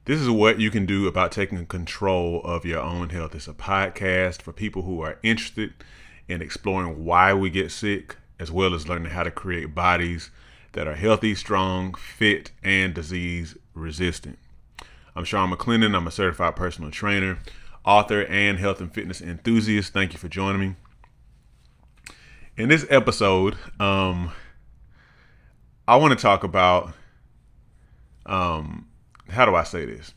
This is what you can do about taking control of your own health. It's a podcast for people who are interested in exploring why we get sick, as well as learning how to create bodies that are healthy, strong, fit, and disease resistant. I'm Sean McClendon. I'm a certified personal trainer, author, and health and fitness enthusiast. Thank you for joining me. In this episode, I want to talk about how do I say this?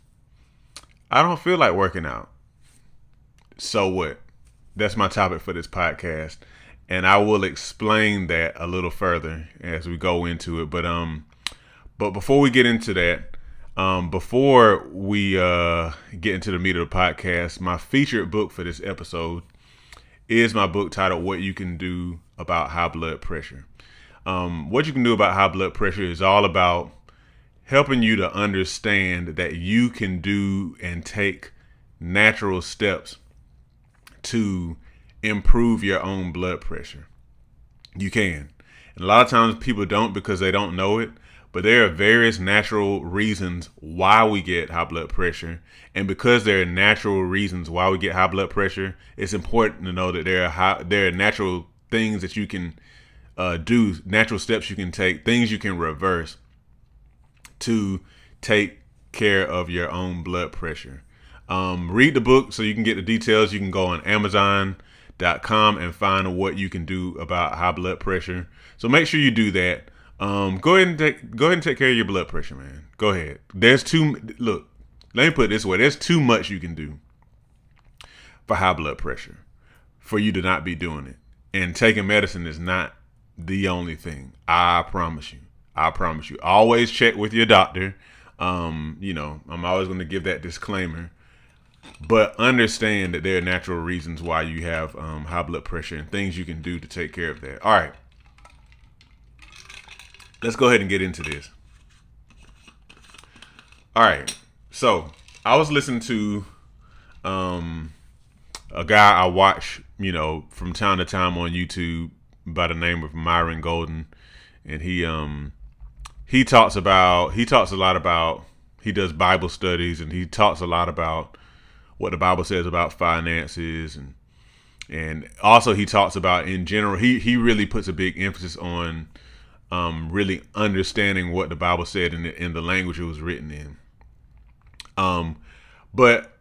I don't feel like working out. So what? That's my topic for this podcast, and I will explain that a little further as we go into it. But before we get into that, before we get into the meat of the podcast, my featured book for this episode is my book titled "What You Can Do About High Blood Pressure." What you can do about high blood pressure is all about helping you to understand that you can do and take natural steps to improve your own blood pressure. You can. And a lot of times people don't because they don't know it, but there are various natural reasons why we get high blood pressure. And because there are natural reasons why we get high blood pressure, it's important to know that there are natural things that you can do, natural steps you can take, things you can reverse to take care of your own blood pressure. Read the book so you can get the details. You can go on Amazon.com and find what you can do about high blood pressure. So make sure you do that. Go ahead and take care of your blood pressure, man. Go ahead. Look, let me put it this way. There's too much you can do for high blood pressure for you to not be doing it. And taking medicine is not the only thing. I promise you. Always check with your doctor. I'm always going to give that disclaimer. But understand that there are natural reasons why you have high blood pressure and things you can do to take care of that. All right. Let's go ahead and get into this. All right. So I was listening to a guy I watch, from time to time on YouTube by the name of Myron Golden. And he talks a lot about, he does Bible studies, and he talks a lot about what the Bible says about finances, and also he talks about in general, he really puts a big emphasis on really understanding what the Bible said in the language it was written in. But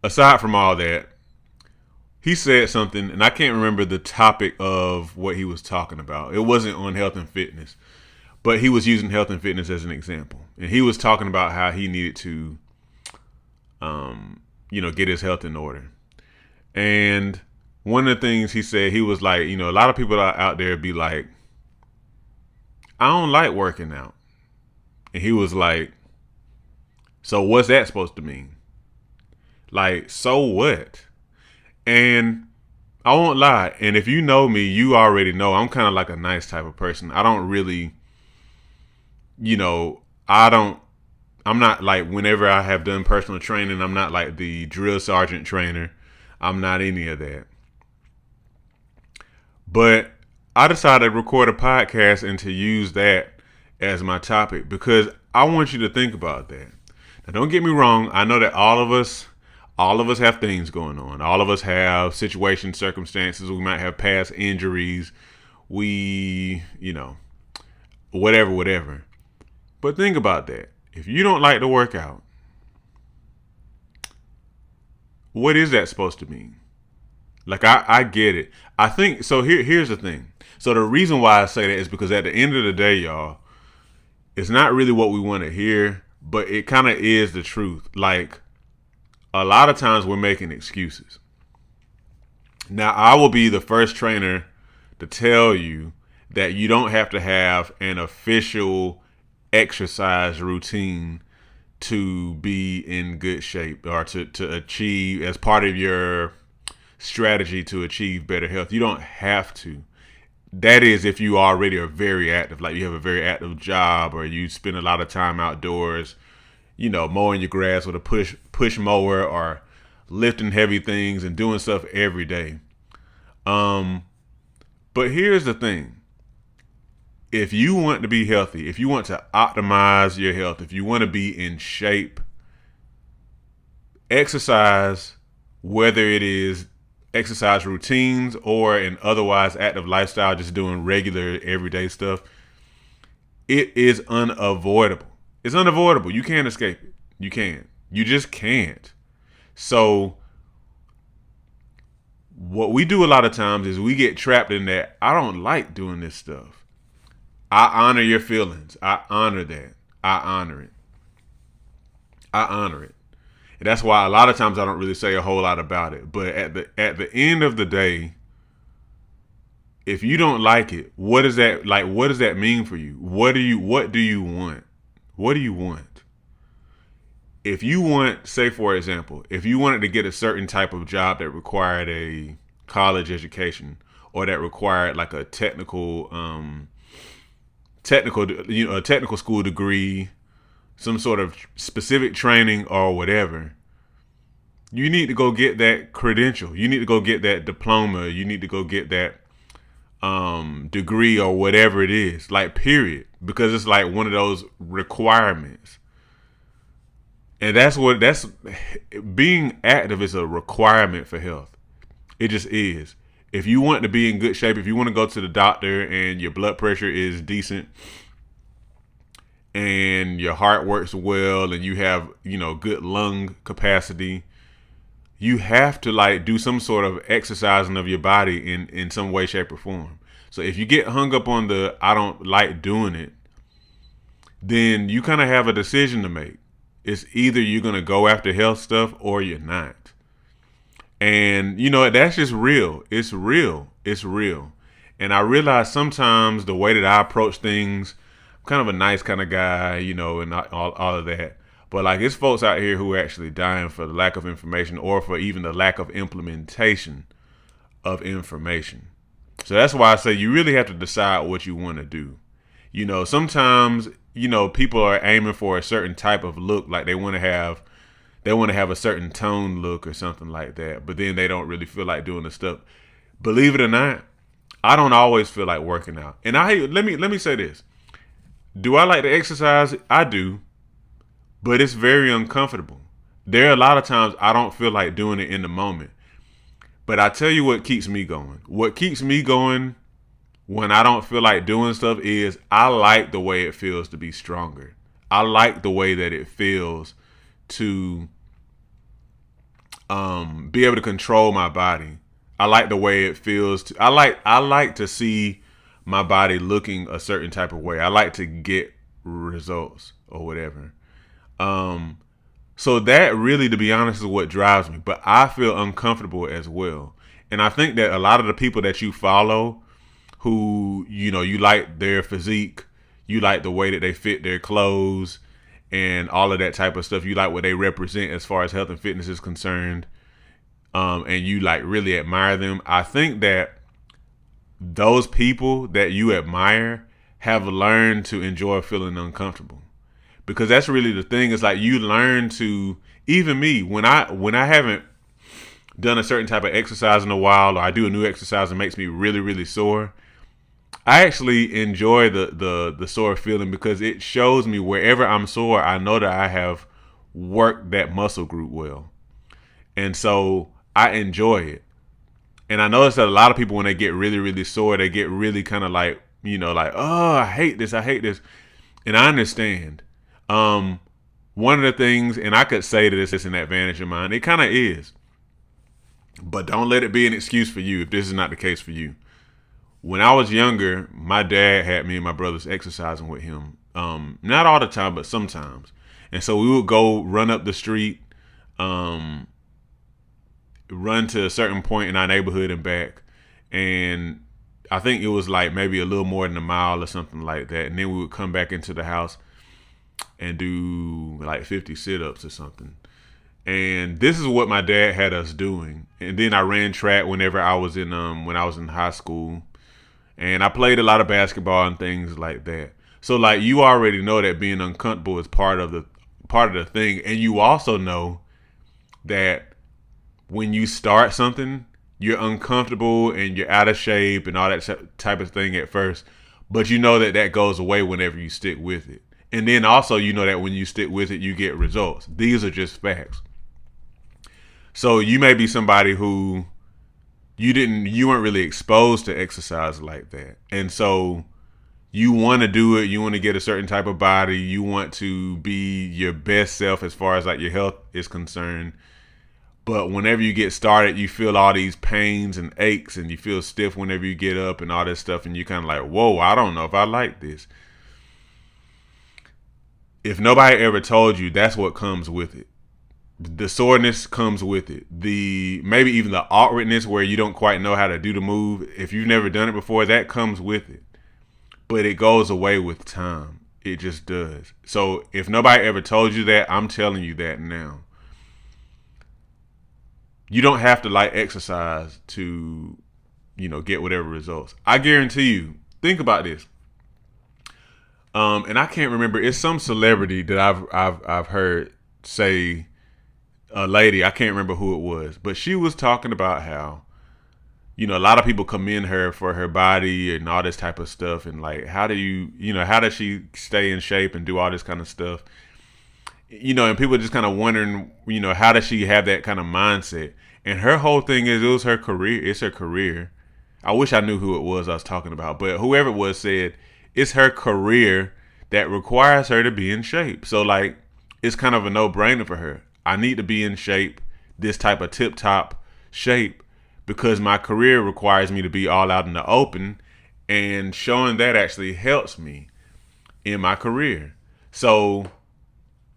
aside from all that, he said something, and I can't remember the topic of what he was talking about. It wasn't on health and fitness, but he was using health and fitness as an example. And he was talking about how he needed to, get his health in order. And one of the things he said, he was like, a lot of people out there be like, I don't like working out. And he was like, so what's that supposed to mean? Like, so what? And I won't lie. And if you know me, you already know I'm kind of like a nice type of person. I don't really, I'm not like, whenever I have done personal training, I'm not like the drill sergeant trainer. I'm not any of that. But I decided to record a podcast and to use that as my topic because I want you to think about that. Now, don't get me wrong. I know that all of us have things going on. All of us have situations, circumstances. We might have past injuries. Whatever. But think about that. If you don't like to work out, what is that supposed to mean? Like, I get it. I think, so here's the thing. So the reason why I say that is because at the end of the day, y'all, it's not really what we want to hear, but it kind of is the truth. Like, a lot of times we're making excuses. Now, I will be the first trainer to tell you that you don't have to have an official exercise routine to be in good shape or to achieve as part of your strategy to achieve better health. You don't have to. That is if you already are very active, like you have a very active job or you spend a lot of time outdoors, mowing your grass with a push mower or lifting heavy things and doing stuff every day. But here's the thing. If you want to be healthy, if you want to optimize your health, if you want to be in shape, exercise, whether it is exercise routines or an otherwise active lifestyle, just doing regular everyday stuff, it is unavoidable. It's unavoidable. You can't escape it. You can't. You just can't. So what we do a lot of times is we get trapped in that. I don't like doing this stuff. I honor your feelings. I honor that. I honor it. I honor it. And that's why a lot of times I don't really say a whole lot about it. But at the end of the day, if you don't like it, what does that mean for you? What do you want? What do you want? If you want, say for example, if you wanted to get a certain type of job that required a college education or that required like a technical school degree, some sort of specific training or whatever, you need to go get that credential. You need to go get that diploma. You need to go get that degree or whatever it is, like period, because it's like one of those requirements. And that's being active is a requirement for health. It just is. If you want to be in good shape, if you want to go to the doctor and your blood pressure is decent and your heart works well and you have, good lung capacity, you have to like do some sort of exercising of your body in some way, shape, or form. So if you get hung up on the I don't like doing it, then you kind of have a decision to make. It's either you're going to go after health stuff or you're not. And, that's just real. It's real. It's real. And I realize sometimes the way that I approach things, I'm kind of a nice kind of guy, and all of that. But like it's folks out here who are actually dying for the lack of information or for even the lack of implementation of information. So that's why I say you really have to decide what you want to do. Sometimes, people are aiming for a certain type of look, like they want to have a certain tone look or something like that, but then they don't really feel like doing the stuff. Believe it or not, I don't always feel like working out. And let me say this. Do I like to exercise? I do, but it's very uncomfortable. There are a lot of times I don't feel like doing it in the moment. But I tell you what keeps me going. What keeps me going when I don't feel like doing stuff is I like the way it feels to be stronger. I like the way that it feels to be able to control my body. I like the way it feels to I like to see my body looking a certain type of way. I like to get results or whatever. So that really, to be honest, is what drives me. But I feel uncomfortable as well. And I think that a lot of the people that you follow who, you like their physique, you like the way that they fit their clothes and all of that type of stuff. You like what they represent as far as health and fitness is concerned. And you like really admire them. I think that those people that you admire have learned to enjoy feeling uncomfortable. Because that's really the thing. It's like you learn to, even me, when I haven't done a certain type of exercise in a while, or I do a new exercise that makes me really, really sore, I actually enjoy the sore feeling because it shows me wherever I'm sore, I know that I have worked that muscle group well. And so I enjoy it. And I notice that a lot of people, when they get really, really sore, they get really kind of like, oh, I hate this. And I understand. One of the things, and I could say that this is an advantage of mine, it kind of is, but don't let it be an excuse for you if this is not the case for you. When I was younger, my dad had me and my brothers exercising with him. Not all the time, but sometimes. And so we would go run up the street, run to a certain point in our neighborhood and back. And I think it was like maybe a little more than a mile or something like that. And then we would come back into the house and do like 50 sit-ups or something. And this is what my dad had us doing. And then I ran track whenever I was in when I was in high school. And I played a lot of basketball and things like that. So like you already know that being uncomfortable is part of the thing. And you also know that when you start something, you're uncomfortable and you're out of shape and all that type of thing at first. But you know that goes away whenever you stick with it. And then also, you know that when you stick with it, you get results. These are just facts. So you may be somebody who you weren't really exposed to exercise like that. And so you want to do it, you want to get a certain type of body, you want to be your best self as far as like your health is concerned. But whenever you get started, you feel all these pains and aches and you feel stiff whenever you get up and all this stuff. And you kind of like, whoa, I don't know if I like this. If nobody ever told you, that's what comes with it. The soreness comes with it. Maybe even the awkwardness where you don't quite know how to do the move. If you've never done it before, that comes with it. But it goes away with time. It just does. So if nobody ever told you that, I'm telling you that now. You don't have to like exercise to, get whatever results. I guarantee you. Think about this. And I can't remember. It's some celebrity that I've heard say, a lady. I can't remember who it was, but she was talking about how, a lot of people commend her for her body and all this type of stuff, and like, how does she stay in shape and do all this kind of stuff? And people are just kind of wondering, how does she have that kind of mindset? And her whole thing is, it was her career. It's her career. I wish I knew who it was I was talking about, but whoever it was said it's her career that requires her to be in shape. So like, it's kind of a no-brainer for her. I need to be in shape, this type of tip-top shape, because my career requires me to be all out in the open, and showing that actually helps me in my career. So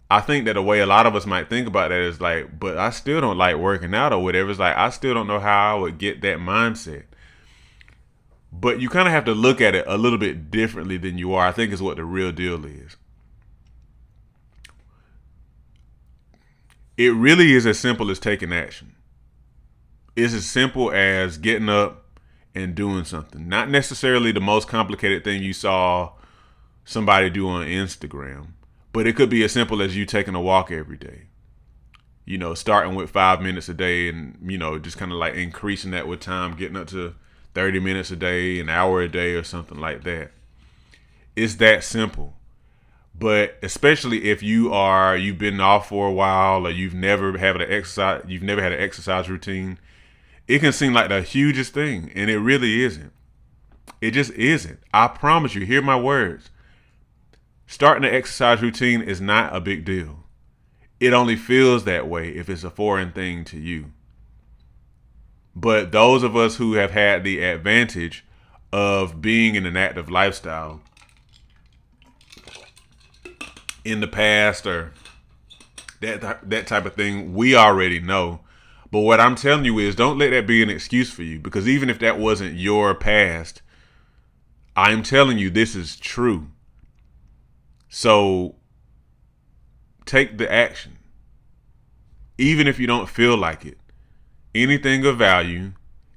I think that the way a lot of us might think about that is like, but I still don't like working out or whatever. It's like, I still don't know how I would get that mindset. But you kind of have to look at it a little bit differently than you are, I think, is what the real deal is. It really is as simple as taking action. It's as simple as getting up and doing something. Not necessarily the most complicated thing you saw somebody do on Instagram, but it could be as simple as you taking a walk every day. Starting with 5 minutes a day and, just kind of like increasing that with time, getting up to 30 minutes a day, an hour a day or something like that. It's that simple. But especially if you've been off for a while, or you've never had an exercise routine, it can seem like the hugest thing, and it really isn't. It just isn't. I promise you, hear my words. Starting an exercise routine is not a big deal. It only feels that way if it's a foreign thing to you. But those of us who have had the advantage of being in an active lifestyle in the past, or that type of thing, we already know. But what I'm telling you is, don't let that be an excuse for you, because even if that wasn't your past, I'm telling you this is true. So take the action. Even if you don't feel like it, anything of value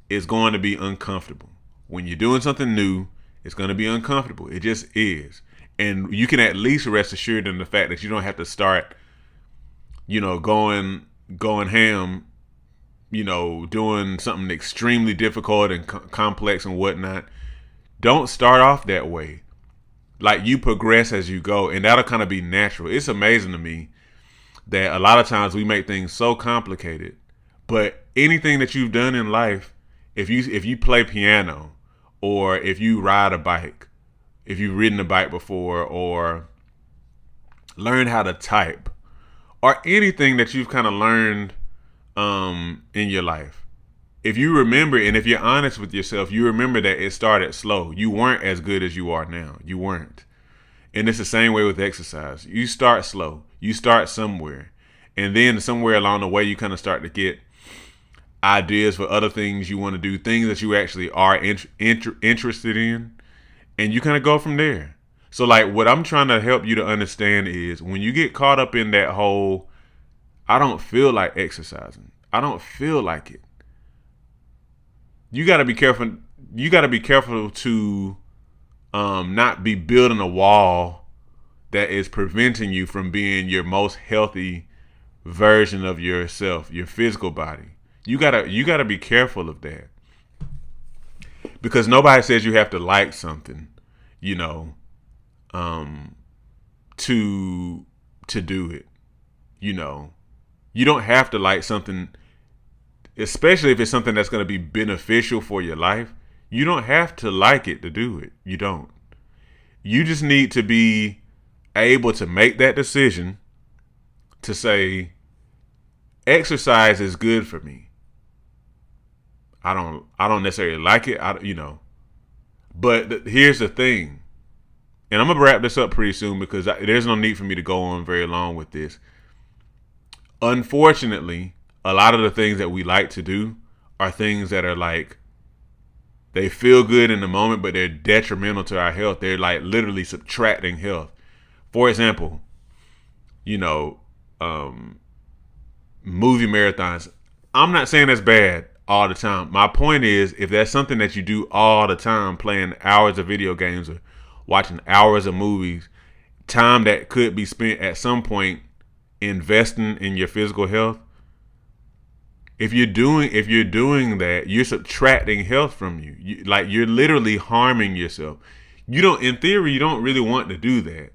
is going to be uncomfortable. When you're doing something new, it's going to be uncomfortable. It just is. And you can at least rest assured in the fact that you don't have to start, going ham, doing something extremely difficult and complex and whatnot. Don't start off that way. Like, you progress as you go, and that'll kind of be natural. It's amazing to me that a lot of times we make things so complicated, but anything that you've done in life, if you play piano, or if you ride a bike, if you've ridden a bike before, or learn how to type, or anything that you've kind of learned in your life, if you remember, and if you're honest with yourself, you remember that it started slow. You weren't as good as you are now. You weren't. And it's the same way with exercise. You start slow. You start somewhere. And then somewhere along the way, you kind of start to get ideas for other things you want to do, things that you actually are interested in. And you kind of go from there. So like, what I'm trying to help you to understand is, when you get caught up in that whole, I don't feel like exercising, I don't feel like it, you got to be careful. You got to be careful to not be building a wall that is preventing you from being your most healthy version of yourself, your physical body. You gotta be careful of that, because nobody says you have to like something, to do it. You don't have to like something especially if it's something that's going to be beneficial for your life, you don't have to like it to do it. You don't. You just need to be able to make that decision to say, exercise is good for me. I don't necessarily like it, But here's the thing, and I'm gonna wrap this up pretty soon because there's no need for me to go on very long with this. Unfortunately, a lot of the things that we like to do are things that are like, they feel good in the moment, but they're detrimental to our health. They're like literally subtracting health. For example, movie marathons. I'm not saying that's bad all the time. My point is, if that's something that you do all the time, playing hours of video games or watching hours of movies, time that could be spent at some point investing in your physical health. If you're doing that, you're subtracting health from you. You're literally harming yourself. In theory, you don't really want to do that.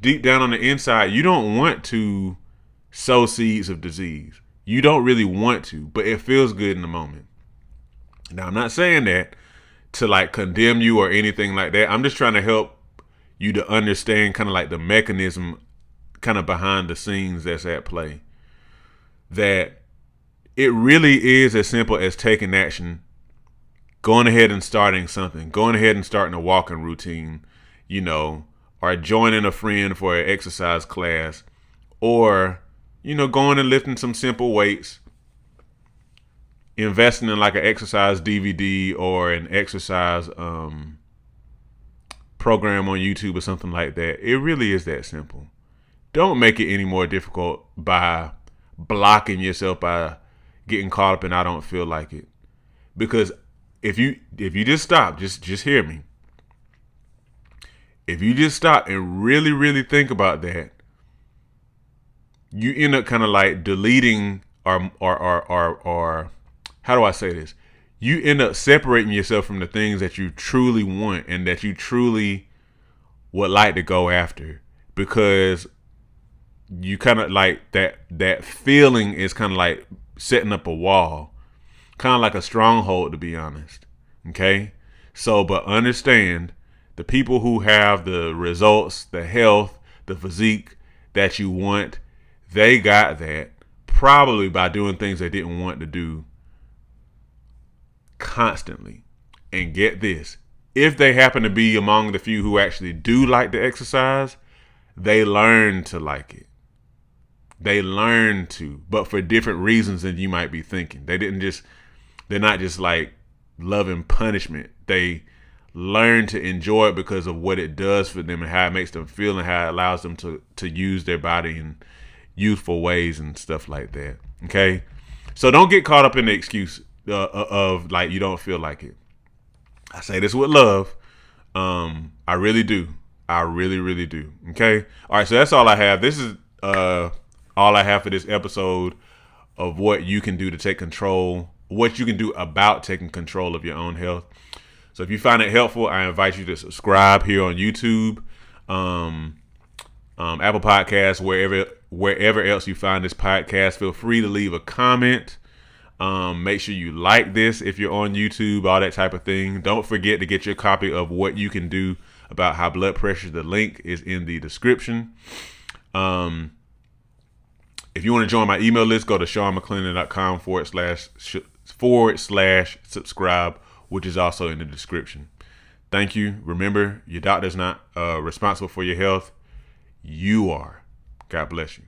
Deep down on the inside, you don't want to sow seeds of disease. You don't really want to, but it feels good in the moment. Now, I'm not saying that to like condemn you or anything like that. I'm just trying to help you to understand kind of like the mechanism kind of behind the scenes that's at play. That it really is as simple as taking action, going ahead and starting something, going ahead and starting a walking routine, or joining a friend for an exercise class, or, going and lifting some simple weights, investing in like an exercise DVD or an exercise program on YouTube or something like that. It really is that simple. Don't make it any more difficult by blocking yourself, by getting caught up in I don't feel like it. Because if you just stop, just hear me. If you just stop and really, really think about that, you end up kind of like deleting or how do I say this? You end up separating yourself from the things that you truly want and that you truly would like to go after, because you kind of like that feeling is kind of like setting up a wall, kind of like a stronghold, to be honest. Okay. So, but understand, the people who have the results, the health, the physique that you want, they got that probably by doing things they didn't want to do constantly. And get this, if they happen to be among the few who actually do like to exercise, they learn to like it. They learn to, but for different reasons than you might be thinking. They're not just like loving punishment. They learn to enjoy it because of what it does for them and how it makes them feel and how it allows them to use their body in youthful ways and stuff like that. Okay? So don't get caught up in the excuse of like you don't feel like it. I say this with love. I really do. I really, really do. Okay? All right, so that's all I have. This is all I have for this episode of what you can do to take control, what you can do about taking control of your own health. So if you find it helpful, I invite you to subscribe here on YouTube, Apple Podcasts, wherever else you find this podcast. Feel free to leave a comment. Make sure you like this if you're on YouTube, all that type of thing. Don't forget to get your copy of What You Can Do About High Blood Pressure. The link is in the description. If you want to join my email list, go to SeanMcClendon.com/subscribe, which is also in the description. Thank you. Remember, your doctor's not responsible for your health. You are. God bless you.